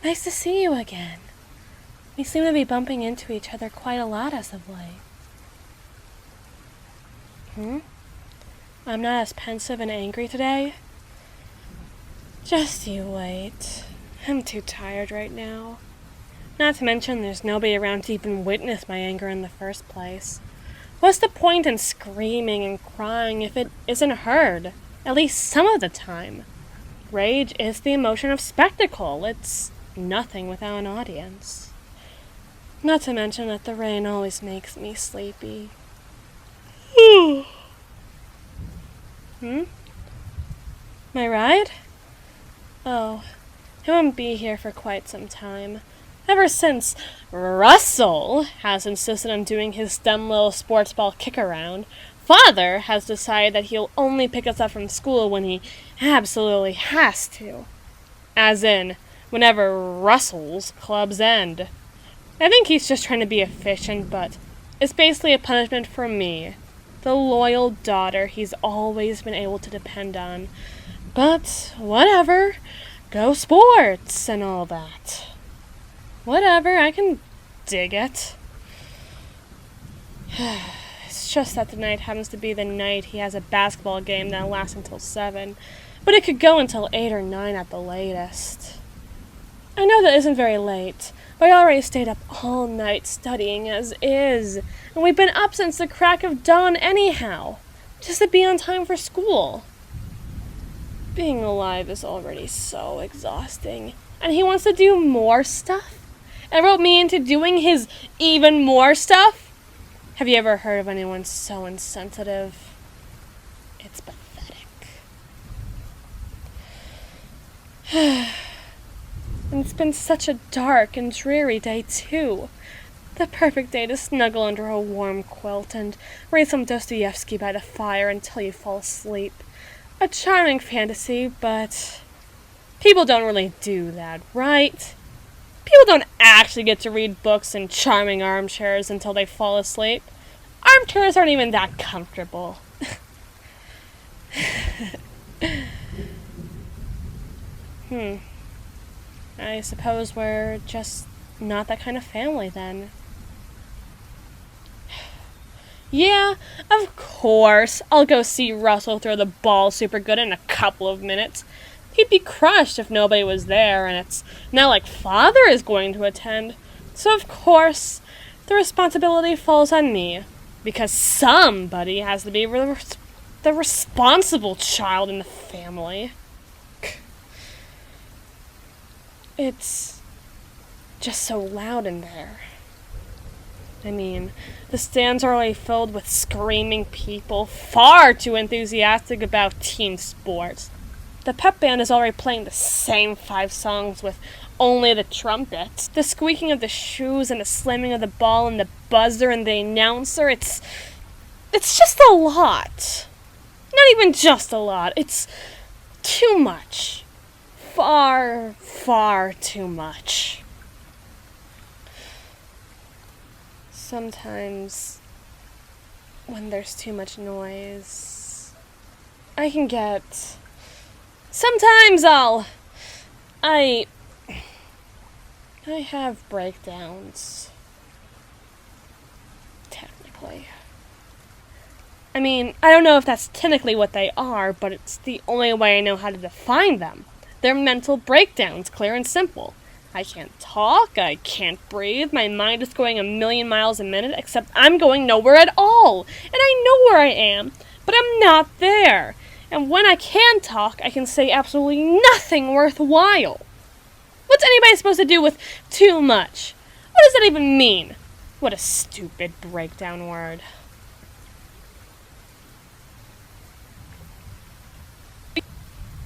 Nice to see you again. We seem to be bumping into each other quite a lot as of late. I'm not as pensive and angry today. Just you wait. I'm too tired right now. Not to mention there's nobody around to even witness my anger in the first place. What's the point in screaming and crying if it isn't heard? At least some of the time. Rage is the emotion of spectacle. It's nothing without an audience. Not to mention that the rain always makes me sleepy. My ride? Oh, he won't be here for quite some time. Ever since Russell has insisted on doing his dumb little sports ball kick around, Father has decided that he'll only pick us up from school when he absolutely has to. As in, whenever Russell's clubs end. I think he's just trying to be efficient, but it's basically a punishment for me, the loyal daughter he's always been able to depend on. But whatever, go sports and all that. Whatever, I can dig it. It's just that tonight happens to be the night he has a basketball game that lasts until 7, but it could go until 8 or 9 at the latest. I know that isn't very late, but I already stayed up all night studying as is, and we've been up since the crack of dawn anyhow, just to be on time for school. Being alive is already so exhausting, and he wants to do more stuff? And wrote me into doing his even more stuff? Have you ever heard of anyone so insensitive? It's pathetic. And it's been such a dark and dreary day, too. The perfect day to snuggle under a warm quilt and read some Dostoevsky by the fire until you fall asleep. A charming fantasy, but people don't really do that, right? People don't actually get to read books in charming armchairs until they fall asleep. Armchairs aren't even that comfortable. I suppose we're just not that kind of family then. Yeah, of course. I'll go see Russell throw the ball super good in a couple of minutes. He'd be crushed if nobody was there, and it's not like Father is going to attend. So of course, the responsibility falls on me, because somebody has to be the responsible child in the family. It's just so loud in there. I mean, the stands are already filled with screaming people, far too enthusiastic about team sports. The pep band is already playing the same 5 songs with only the trumpet. The squeaking of the shoes and the slamming of the ball and the buzzer and the announcer, it's just a lot. Not even just a lot. It's too much. Far, far too much. Sometimes, when there's too much noise, I can get... Sometimes I have breakdowns. Technically. I mean, I don't know if that's technically what they are, but it's the only way I know how to define them. They're mental breakdowns, clear and simple. I can't talk, I can't breathe, my mind is going 1,000,000 miles a minute, except I'm going nowhere at all. And I know where I am, but I'm not there. And when I can talk, I can say absolutely nothing worthwhile. What's anybody supposed to do with too much? What does that even mean? What a stupid breakdown word.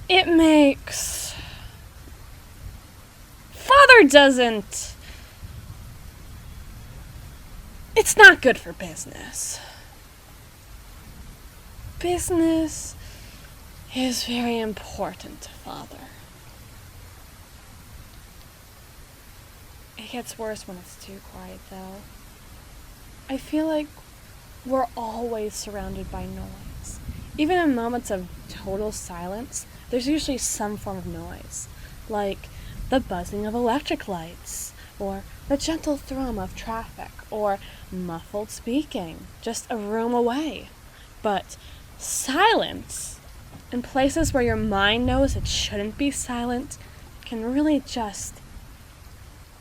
It makes... Father doesn't... It's not good for business. Business is very important to Father. It gets worse when it's too quiet, though. I feel like we're always surrounded by noise. Even in moments of total silence, there's usually some form of noise. Like the buzzing of electric lights, or the gentle thrum of traffic, or muffled speaking just a room away. But silence, in places where your mind knows it shouldn't be silent, can really just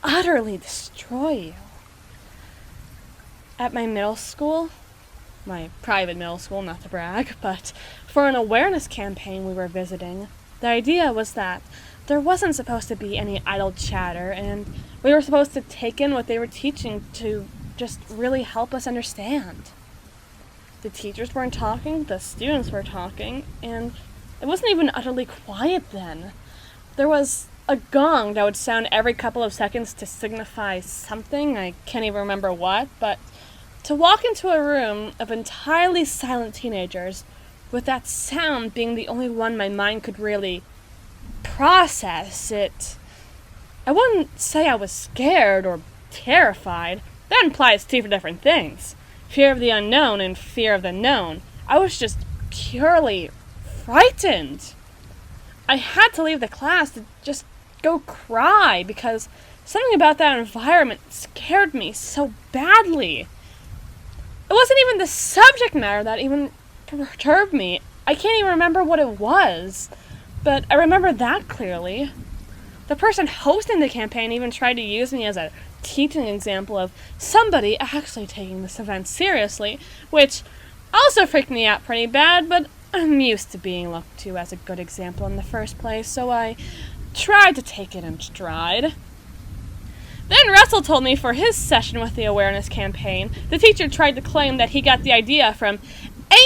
utterly destroy you. At my middle school, my private middle school, not to brag, but for an awareness campaign we were visiting, the idea was that there wasn't supposed to be any idle chatter, and we were supposed to take in what they were teaching to just really help us understand. The teachers weren't talking, the students were talking, and it wasn't even utterly quiet then. There was a gong that would sound every couple of seconds to signify something, I can't even remember what, but to walk into a room of entirely silent teenagers, with that sound being the only one my mind could really process, I wouldn't say I was scared or terrified. That implies two different things. Fear of the unknown and fear of the known. I was just purely frightened. I had to leave the class to just go cry because something about that environment scared me so badly. It wasn't even the subject matter that even perturbed me. I can't even remember what it was, but I remember that clearly. The person hosting the campaign even tried to use me as a teaching example of somebody actually taking this event seriously, which also freaked me out pretty bad, but I'm used to being looked to as a good example in the first place, so I tried to take it in stride. Then Russell told me for his session with the awareness campaign, the teacher tried to claim that he got the idea from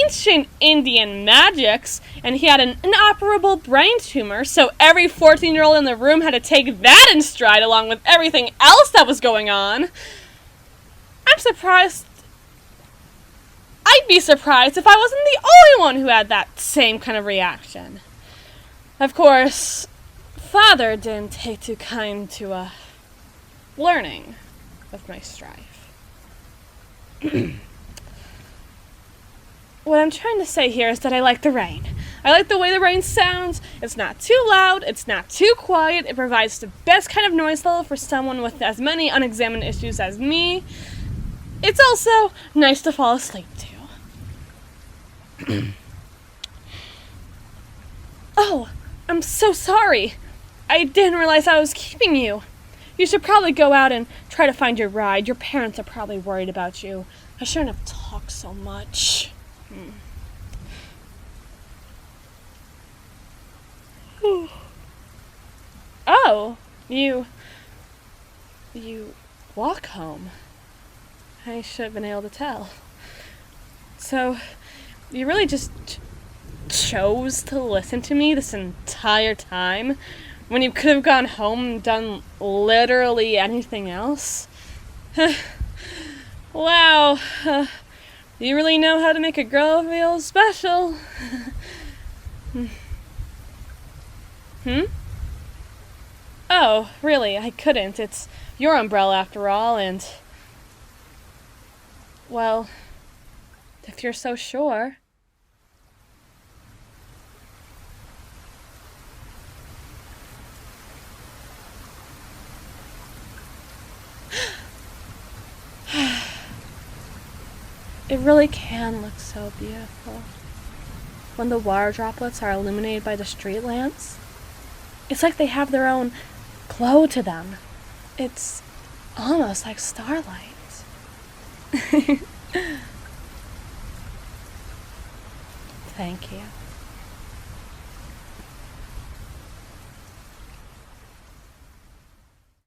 ancient Indian magics, and he had an inoperable brain tumor, so every 14-year-old in the room had to take that in stride along with everything else that was going on. I'm surprised. I'd be surprised if I wasn't the only one who had that same kind of reaction. Of course, Father didn't take too kind to, learning of my strife. What I'm trying to say here is that I like the rain. I like the way the rain sounds. It's not too loud, it's not too quiet, it provides the best kind of noise level for someone with as many unexamined issues as me. It's also nice to fall asleep to. Oh, I'm so sorry. I didn't realize I was keeping you. You should probably go out and try to find your ride. Your parents are probably worried about you. I shouldn't have talked so much. Oh, you walk home. I should have been able to tell. So, you really just chose to listen to me this entire time when you could have gone home and done literally anything else? Wow. You really know how to make a girl feel special. Oh, really, I couldn't. It's your umbrella after all, and... Well, if you're so sure... It really can look so beautiful when the water droplets are illuminated by the street lamps. It's like they have their own glow to them. It's almost like starlight. Thank you.